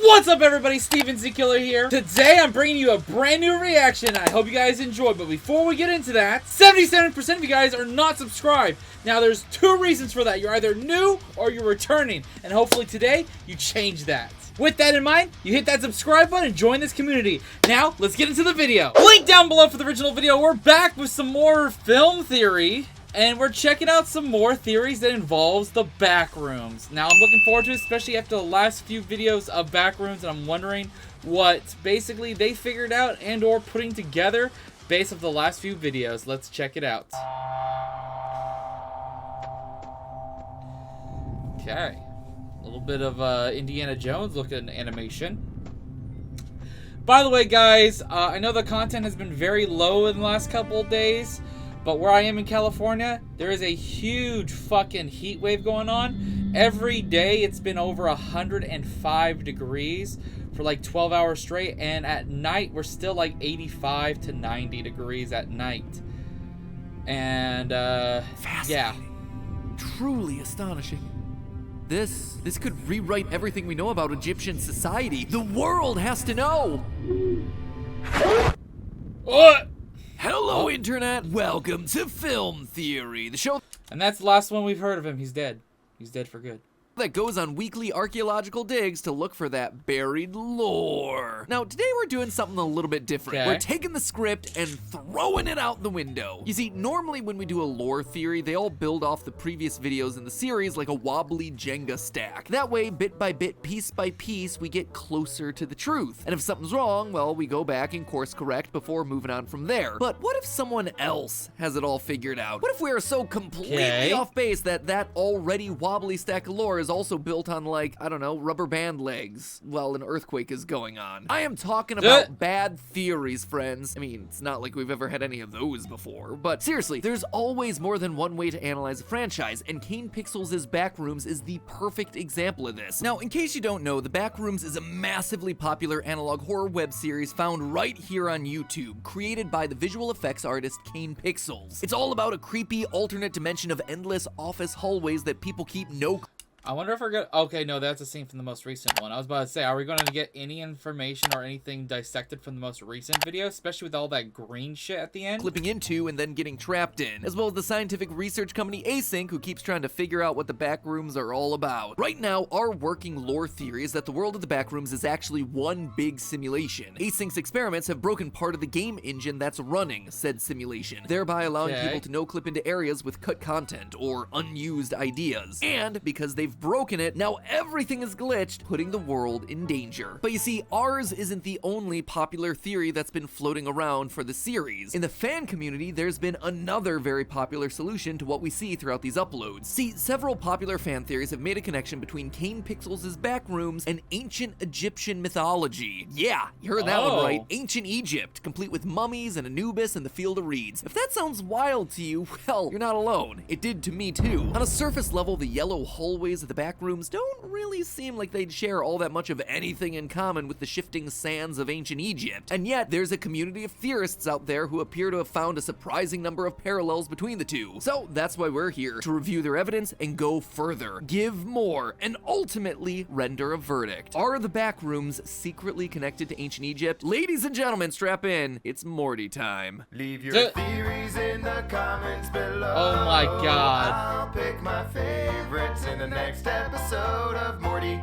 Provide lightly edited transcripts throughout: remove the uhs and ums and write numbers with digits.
What's up, everybody? Steven Z Killer here. Today I'm bringing you a brand new reaction. I hope you guys enjoy, but before we get into that, 77% of you guys are not subscribed. Now there's two reasons for that. You're either new or you're returning, and hopefully today you change that. With that in mind, you hit that subscribe button and join this community. Now, let's get into the video. Link down below for the original video. We're back with some more film theory. And we're checking out some more theories that involves the Backrooms. Now, I'm looking forward to it, especially after the last few videos of Backrooms, and I'm wondering what basically they figured out and or putting together based off the last few videos. Let's check it out. Okay. A little bit of Indiana Jones looking animation. By the way, guys, I know the content has been very low in the last couple of days. But where I am in California, there is a huge fucking heat wave going on. Every day it's been over 105 degrees for like 12 hours straight. And at night, we're still like 85 to 90 degrees at night. And, yeah. Truly astonishing. This could rewrite everything we know about Egyptian society. The world has to know! What? Hello, Internet! Welcome to Film Theory, the show... And that's the last one we've heard of him. He's dead. He's dead for good. ...that goes on weekly archaeological digs to look for that buried lore. Now, today we're doing something a little bit different. Okay. We're taking the script and throwing it out the window. You see, normally when we do a lore theory, they all build off the previous videos in the series like a wobbly Jenga stack. That way, bit by bit, piece by piece, we get closer to the truth. And if something's wrong, well, we go back and course correct before moving on from there. But what if someone else has it all figured out? What if we are so completely off base that that already wobbly stack of lore is also built on, like, I don't know, rubber band legs while an earthquake is going on? I am talking about bad theories, friends. I mean, it's not like we've ever had any of those before, but seriously, there's always more than one way to analyze a franchise, and Kane Pixels' Backrooms is the perfect example of this. Now, in case you don't know, the Backrooms is a massively popular analog horror web series found right here on YouTube, created by the visual effects artist Kane Pixels. It's all about a creepy alternate dimension of endless office hallways that people keep no... I wonder if we're gonna... Okay, no, that's a scene from the most recent one. I was about to say, are we going to get any information or anything dissected from the most recent video, especially with all that green shit at the end? Clipping into and then getting trapped in, as well as the scientific research company Async, who keeps trying to figure out what the Backrooms are all about. Right now, our working lore theory is that the world of the Backrooms is actually one big simulation. Async's experiments have broken part of the game engine that's running said simulation, thereby allowing people to no-clip into areas with cut content or unused ideas. And because they've broken it, now everything is glitched, putting the world in danger. But you see, ours isn't the only popular theory that's been floating around for the series. In the fan community, there's been another very popular solution to what we see throughout these uploads. See, several popular fan theories have made a connection between Kane Pixels' Backrooms and ancient Egyptian mythology. Yeah, you heard that one right. Ancient Egypt, complete with mummies and Anubis and the Field of Reeds. If that sounds wild to you, well, you're not alone. It did to me too. On a surface level, the yellow hallways of the Backrooms don't really seem like they'd share all that much of anything in common with the shifting sands of ancient Egypt. And yet, there's a community of theorists out there who appear to have found a surprising number of parallels between the two. So that's why we're here, to review their evidence and go further, give more, and ultimately render a verdict. Are the Backrooms secretly connected to ancient Egypt? Ladies and gentlemen, strap in. It's Morty time. Leave your theories in the comments below. Oh my god. I'll pick my favorites in the next episode of Morty.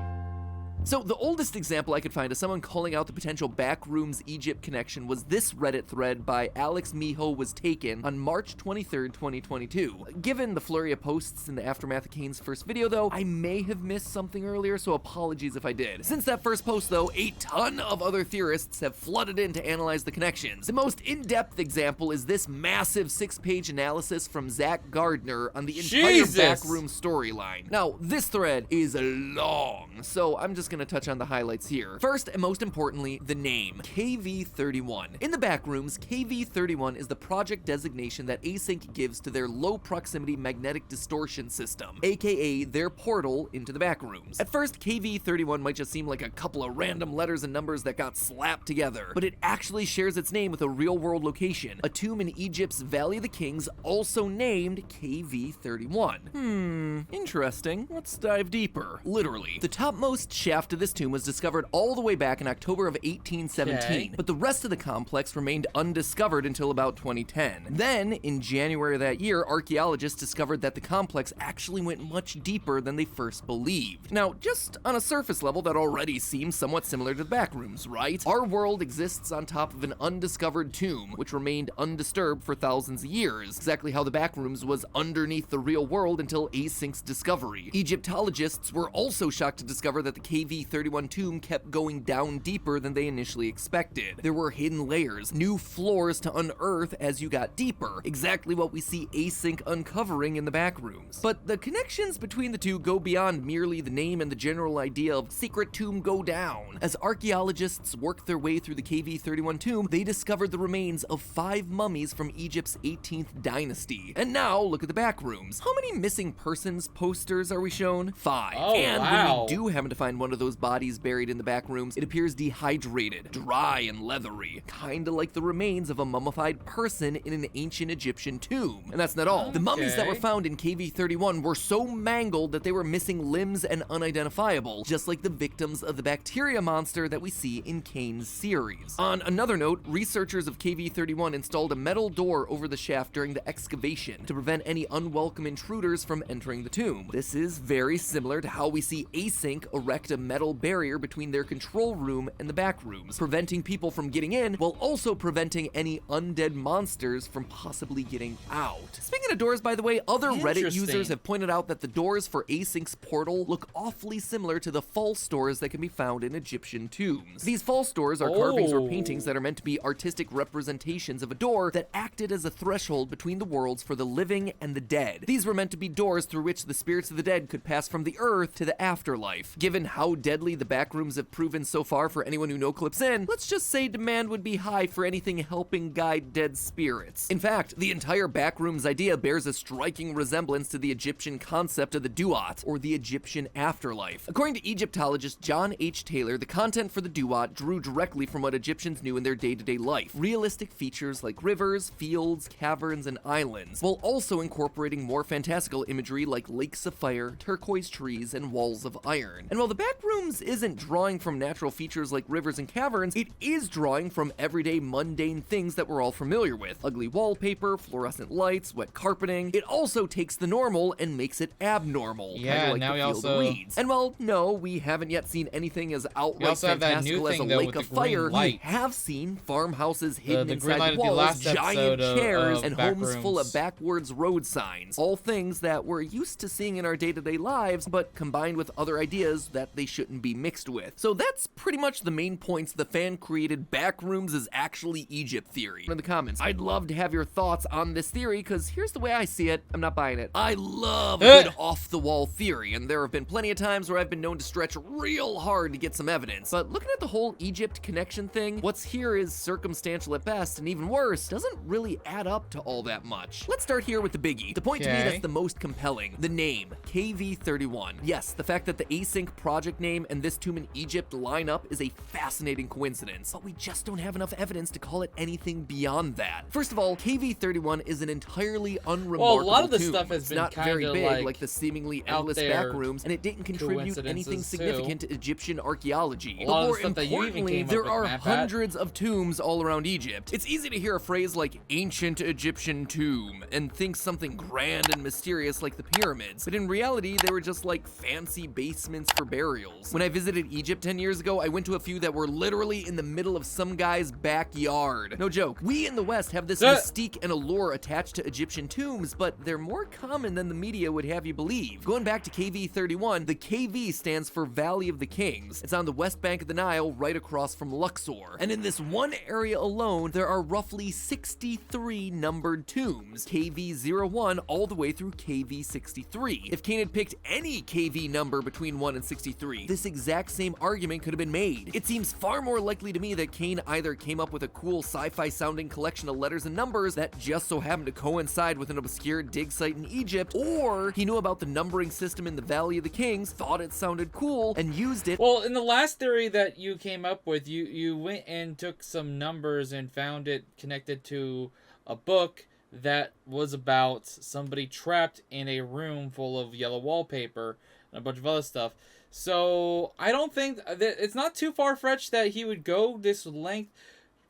So the oldest example I could find of someone calling out the potential Backrooms Egypt connection was this Reddit thread by Alex Miho Was Taken on March 23rd, 2022. Given the flurry of posts in the aftermath of Kane's first video though, I may have missed something earlier, so apologies if I did. Since that first post though, a ton of other theorists have flooded in to analyze the connections. The most in-depth example is this massive 6-page analysis from Zach Gardner on the entire Backroom storyline. Now, this thread is long, so I'm just gonna touch on the highlights here. First, and most importantly, the name, KV-31. In the Backrooms, KV-31 is the project designation that Async gives to their low proximity magnetic distortion system, aka their portal into the Backrooms. At first, KV-31 might just seem like a couple of random letters and numbers that got slapped together, but it actually shares its name with a real-world location, a tomb in Egypt's Valley of the Kings, also named KV-31. Interesting. Let's dive deeper. Literally, the topmost shaft shaft to this tomb was discovered all the way back in October of 1817, but the rest of the complex remained undiscovered until about 2010. Then, in January of that year, archaeologists discovered that the complex actually went much deeper than they first believed. Now, just on a surface level, that already seems somewhat similar to the Backrooms, right? Our world exists on top of an undiscovered tomb, which remained undisturbed for thousands of years, exactly how the Backrooms was underneath the real world until Async's discovery. Egyptologists were also shocked to discover that the KV-31 tomb kept going down deeper than they initially expected. There were hidden layers, new floors to unearth as you got deeper, exactly what we see Async uncovering in the Backrooms. But the connections between the two go beyond merely the name and the general idea of secret tomb go down. As archaeologists worked their way through the KV-31 tomb, they discovered the remains of 5 mummies from Egypt's 18th dynasty. And now, look at the Backrooms. How many missing persons posters are we shown? 5. Oh, and wow. when we do happen to find one of those bodies buried in the Backrooms, it appears dehydrated, dry and leathery, kinda like the remains of a mummified person in an ancient Egyptian tomb. And that's not all. The mummies that were found in KV-31 were so mangled that they were missing limbs and unidentifiable, just like the victims of the bacteria monster that we see in Kane's series. On another note, researchers of KV-31 installed a metal door over the shaft during the excavation to prevent any unwelcome intruders from entering the tomb. This is very similar to how we see Async erect a metal barrier between their control room and the Backrooms, preventing people from getting in while also preventing any undead monsters from possibly getting out. Speaking of doors, by the way, other Reddit users have pointed out that the doors for Async's portal look awfully similar to the false doors that can be found in Egyptian tombs. These false doors are carvings or paintings that are meant to be artistic representations of a door that acted as a threshold between the worlds for the living and the dead. These were meant to be doors through which the spirits of the dead could pass from the earth to the afterlife. Given how deadly the Backrooms have proven so far for anyone who no-clips in, let's just say demand would be high for anything helping guide dead spirits. In fact, the entire Backrooms idea bears a striking resemblance to the Egyptian concept of the Duat, or the Egyptian afterlife. According to Egyptologist John H. Taylor, the content for the Duat drew directly from what Egyptians knew in their day-to-day life. Realistic features like rivers, fields, caverns, and islands, while also incorporating more fantastical imagery like lakes of fire, turquoise trees, and walls of iron. And while the Backrooms isn't drawing from natural features like rivers and caverns, it is drawing from everyday mundane things that we're all familiar with. Ugly wallpaper, fluorescent lights, wet carpeting. It also takes the normal and makes it abnormal. Yeah, like now the we field also of weeds. And while no, we haven't yet seen anything as outright also have that fantastical new as a thing, though, lake with of the green fire, we light. have seen farmhouses hidden the green inside light the of the walls, last giant episode chairs, of and homes full of Backrooms. backwards road signs. All things that we're used to seeing in our day-to-day lives, but combined with other ideas that they shouldn't be mixed with. So that's pretty much the main points the fan-created Backrooms is actually Egypt theory. In the comments, I'd love to have your thoughts on this theory, because here's the way I see it. I'm not buying it. I love a good off-the-wall theory, and there have been plenty of times where I've been known to stretch real hard to get some evidence. But looking at the whole Egypt connection thing, what's here is circumstantial at best, and even worse, doesn't really add up to all that much. Let's start here with the biggie. The point to me that's the most compelling. The name, KV-31. Yes, the fact that the Async project name and this tomb in Egypt line up is a fascinating coincidence, but we just don't have enough evidence to call it anything beyond that. First of all, KV-31 is an entirely unremarkable Well, a lot of this tomb. stuff has It's been not very kinda, big like, the seemingly out endless there Backrooms, and it didn't contribute anything coincidences, significant to Egyptian archaeology. A lot But of more the stuff that you even importantly, came up there with, are Matt, hundreds of tombs all around Egypt. It's easy to hear a phrase like ancient Egyptian tomb and think something grand and mysterious like the pyramids, but in reality, they were just like fancy basements for burials. When I visited Egypt 10 years ago, I went to a few that were literally in the middle of some guy's backyard. No joke. We in the West have this mystique and allure attached to Egyptian tombs, but they're more common than the media would have you believe. Going back to KV-31, the KV stands for Valley of the Kings. It's on the west bank of the Nile, right across from Luxor. And in this one area alone, there are roughly 63 numbered tombs, KV-01 all the way through KV-63. If Kane had picked any KV number between 1 and 63, this exact same argument could have been made. It seems far more likely to me that Kane either came up with a cool sci-fi sounding collection of letters and numbers that just so happened to coincide with an obscure dig site in Egypt, or he knew about the numbering system in the Valley of the Kings, thought it sounded cool, and used it. Well, in the last theory that you came up with, you went and took some numbers and found it connected to a book that was about somebody trapped in a room full of yellow wallpaper and a bunch of other stuff. So I don't think it's not too far-fetched that he would go this length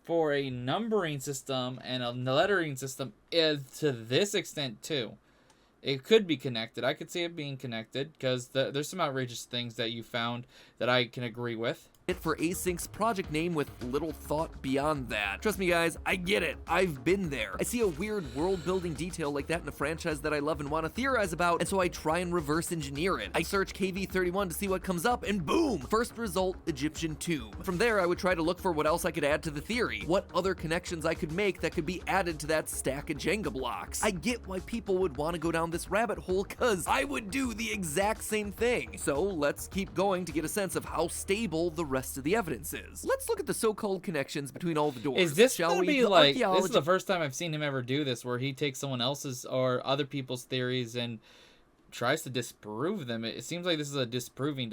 for a numbering system and a lettering system to this extent too. It could be connected. I could see it being connected because there's some outrageous things that you found that I can agree with. It for Async's project name with little thought beyond that. Trust me guys, I get it. I've been there. I see a weird world-building detail like that in a franchise that I love and want to theorize about, and so I try and reverse engineer it. I search KV31 to see what comes up, and boom! First result, Egyptian tomb. From there, I would try to look for what else I could add to the theory. What other connections I could make that could be added to that stack of Jenga blocks. I get why people would want to go down this rabbit hole, cause I would do the exact same thing. So let's keep going to get a sense of how stable the rest of the evidence is. Let's look at the so-called connections between all the doors. Is this shall gonna we? be like, this is the first time I've seen him ever do this, where he takes someone else's or other people's theories and tries to disprove them. It seems like this is a disproving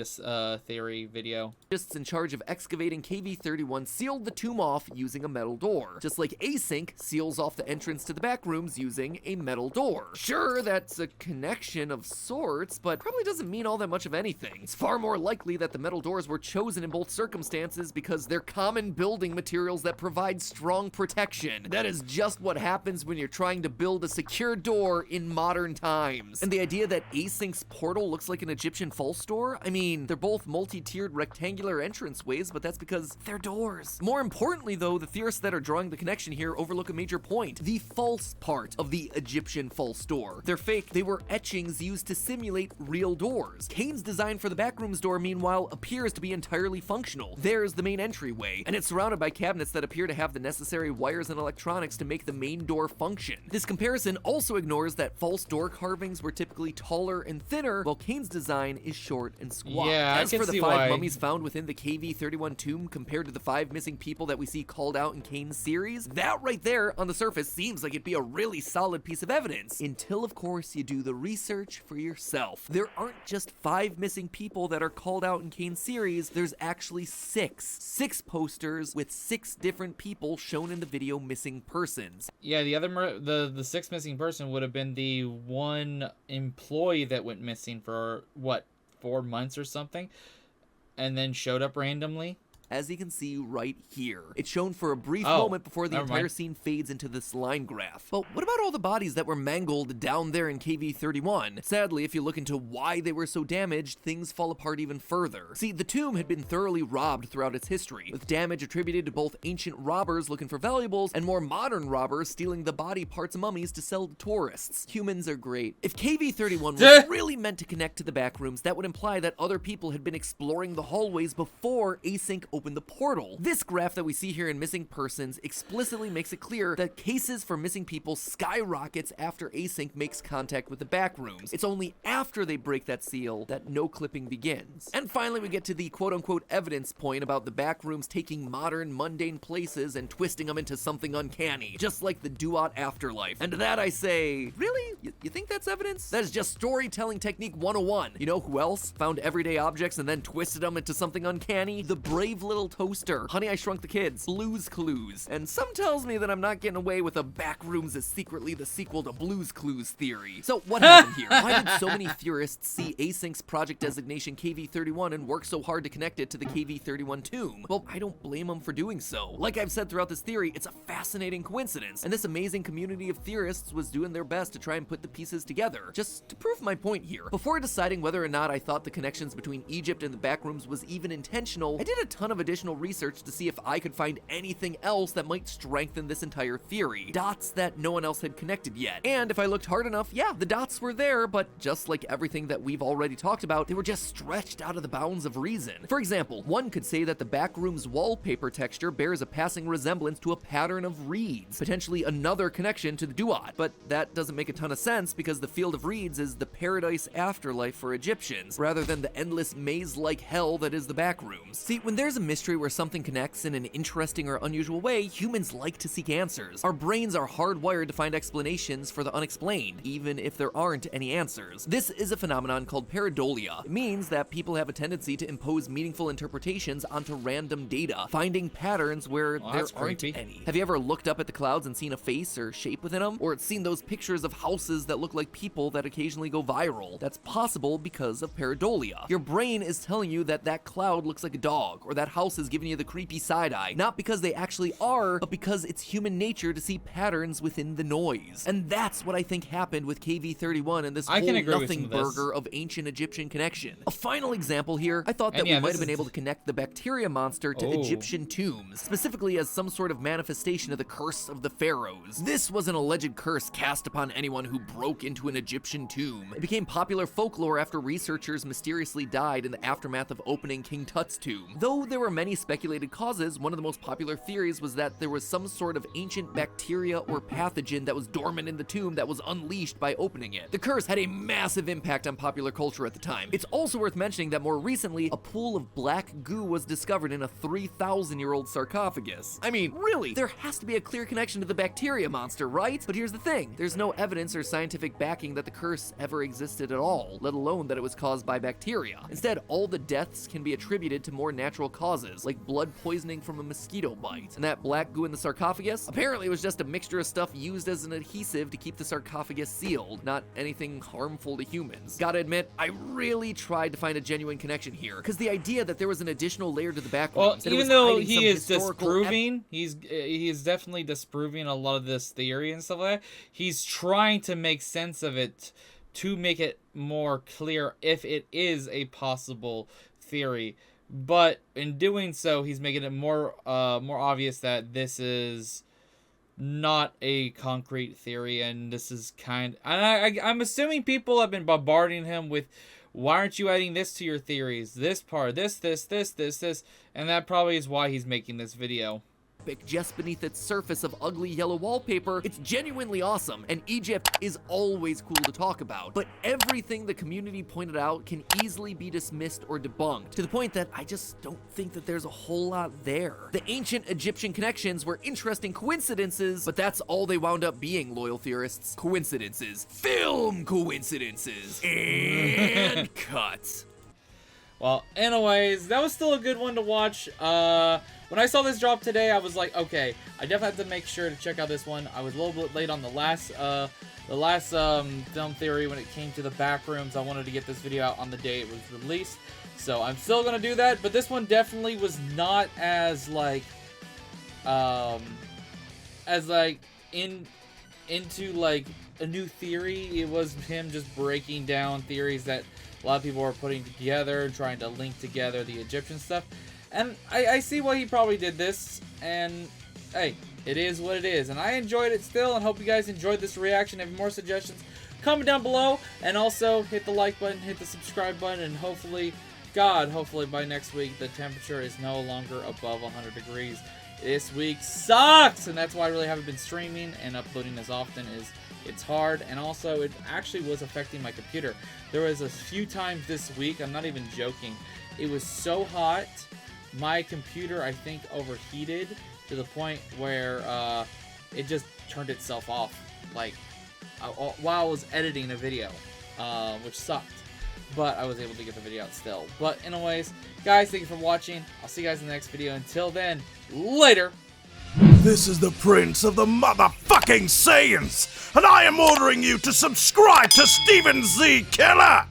theory video. Just in charge of excavating KV31 sealed the tomb off using a metal door, just like Async seals off the entrance to the backrooms using a metal door. Sure, that's a connection of sorts, but probably doesn't mean all that much of anything. It's far more likely that the metal doors were chosen in both circumstances because they're common building materials that provide strong protection. That is just what happens when you're trying to build a secure door in modern times. And the idea that Async's portal looks like an Egyptian false door? I mean, they're both multi-tiered rectangular entranceways, but that's because they're doors. More importantly though, the theorists that are drawing the connection here overlook a major point: the false part of the Egyptian false door. They're fake. They were etchings used to simulate real doors. Kane's design for the backrooms door, meanwhile, appears to be entirely functional. There's the main entryway, and it's surrounded by cabinets that appear to have the necessary wires and electronics to make the main door function. This comparison also ignores that false door carvings were typically taller and thinner, while Kane's design is short and squat. Yeah, As I can for the see 5 why. mummies found within the KV31 tomb compared to the 5 missing people that we see called out in Kane's series, that right there on the surface seems like it'd be a really solid piece of evidence. Until, of course, you do the research for yourself. There aren't just 5 missing people that are called out in Kane's series, there's actually 6. 6 posters with 6 different people shown in the video missing persons. Yeah, the sixth missing person would have been the one employee that went missing for what, 4 months or something, and then showed up randomly. As you can see right here. It's shown for a brief Oh, moment before the never entire mind. scene fades into this line graph. But what about all the bodies that were mangled down there in KV31? Sadly, if you look into why they were so damaged, things fall apart even further. See, the tomb had been thoroughly robbed throughout its history, with damage attributed to both ancient robbers looking for valuables and more modern robbers stealing the body parts of mummies to sell to tourists. Humans are great. If KV31 was really meant to connect to the backrooms, that would imply that other people had been exploring the hallways before Async opened the portal. This graph that we see here in missing persons explicitly makes it clear that cases for missing people skyrockets after Async makes contact with the backrooms. It's only after they break that seal that no clipping begins. And finally, we get to the quote-unquote evidence point about the backrooms taking modern, mundane places and twisting them into something uncanny, just like the Duat afterlife. And to that I say, really? You think that's evidence? That is just storytelling technique 101. You know who else found everyday objects and then twisted them into something uncanny? The brave little toaster, Honey, I Shrunk the Kids, Blue's Clues. And some tells me that I'm not getting away with a Backrooms is secretly the sequel to Blue's Clues theory. So what happened here? Why did so many theorists see Async's project designation KV31 and work so hard to connect it to the KV31 tomb? Well, I don't blame them for doing so. Like I've said throughout this theory, it's a fascinating coincidence, and this amazing community of theorists was doing their best to try and put the pieces together. Just to prove my point here, before deciding whether or not I thought the connections between Egypt and the Backrooms was even intentional, I did a ton of additional research to see if I could find anything else that might strengthen this entire theory. Dots that no one else had connected yet. And if I looked hard enough, yeah, the dots were there, but just like everything that we've already talked about, they were just stretched out of the bounds of reason. For example, one could say that the Backrooms wallpaper texture bears a passing resemblance to a pattern of reeds, potentially another connection to the Duat. But that doesn't make a ton of sense because the Field of Reeds is the paradise afterlife for Egyptians, rather than the endless maze-like hell that is the Backrooms. See, when there's a mystery where something connects in an interesting or unusual way, humans like to seek answers. Our brains are hardwired to find explanations for the unexplained, even if there aren't any answers. This is a phenomenon called pareidolia. It means that people have a tendency to impose meaningful interpretations onto random data, finding patterns where there aren't any. Have you ever looked up at the clouds and seen a face or shape within them? Or seen those pictures of houses that look like people that occasionally go viral? That's possible because of pareidolia. Your brain is telling you that that cloud looks like a dog, or that house is giving you the creepy side eye, not because they actually are, but because it's human nature to see patterns within the noise. And that's what I think happened with KV-31 and this whole nothing burger of ancient Egyptian connection. A final example here, I thought that we might have been able to connect the bacteria monster to Egyptian tombs, specifically as some sort of manifestation of the curse of the pharaohs. This was an alleged curse cast upon anyone who broke into an Egyptian tomb. It became popular folklore after researchers mysteriously died in the aftermath of opening King Tut's tomb. Though there were many speculated causes, one of the most popular theories was that there was some sort of ancient bacteria or pathogen that was dormant in the tomb that was unleashed by opening it. The curse had a massive impact on popular culture at the time. It's also worth mentioning that more recently, a pool of black goo was discovered in a 3,000-year-old sarcophagus. I mean, really, there has to be a clear connection to the bacteria monster, right? But here's the thing, there's no evidence or scientific backing that the curse ever existed at all, let alone that it was caused by bacteria. Instead, all the deaths can be attributed to more natural causes, like blood poisoning from a mosquito bite. And that black goo in the sarcophagus? Apparently it was just a mixture of stuff used as an adhesive to keep the sarcophagus sealed, not anything harmful to humans. Gotta admit, I really tried to find a genuine connection here, because the idea that there was an additional layer to the background. Well, even though he is disproving, he is definitely disproving a lot of this theory and stuff like that, he's trying to make sense of it to make it more clear if it is a possible theory. But in doing so, he's making it more obvious that this is not a concrete theory, and this is I'm assuming people have been bombarding him with, why aren't you adding this to your theories? This part, this, and that probably is why he's making this video. Just beneath its surface of ugly yellow wallpaper, it's genuinely awesome, and Egypt is always cool to talk about. But everything the community pointed out can easily be dismissed or debunked, to the point that I just don't think that there's a whole lot there. The ancient Egyptian connections were interesting coincidences, but that's all they wound up being, loyal theorists. Coincidences. Film coincidences. And cut. Well, anyways, that was still a good one to watch. When I saw this drop today, I was like, okay, I definitely have to make sure to check out this one. I was a little bit late on the last film theory when it came to the Backrooms. I wanted to get this video out on the day it was released, so I'm still gonna do that. But this one definitely was not as into like a new theory. It was him just breaking down theories that a lot of people are putting together, trying to link together the Egyptian stuff. And I see why he probably did this, and hey, it is what it is. And I enjoyed it still, and hope you guys enjoyed this reaction. If you have more suggestions, comment down below, and also hit the like button, hit the subscribe button, and hopefully by next week, the temperature is no longer above 100 degrees. This week sucks, and that's why I really haven't been streaming and uploading as often. It's hard, and also it actually was affecting my computer. There was a few times this week, I'm not even joking, it was so hot, my computer, I think, overheated to the point where it just turned itself off, like, while I was editing a video, which sucked. But I was able to get the video out still. But anyways, guys, thank you for watching. I'll see you guys in the next video. Until then, later! This is the Prince of the motherfucking Saiyans, and I am ordering you to subscribe to Steven Z. Killer!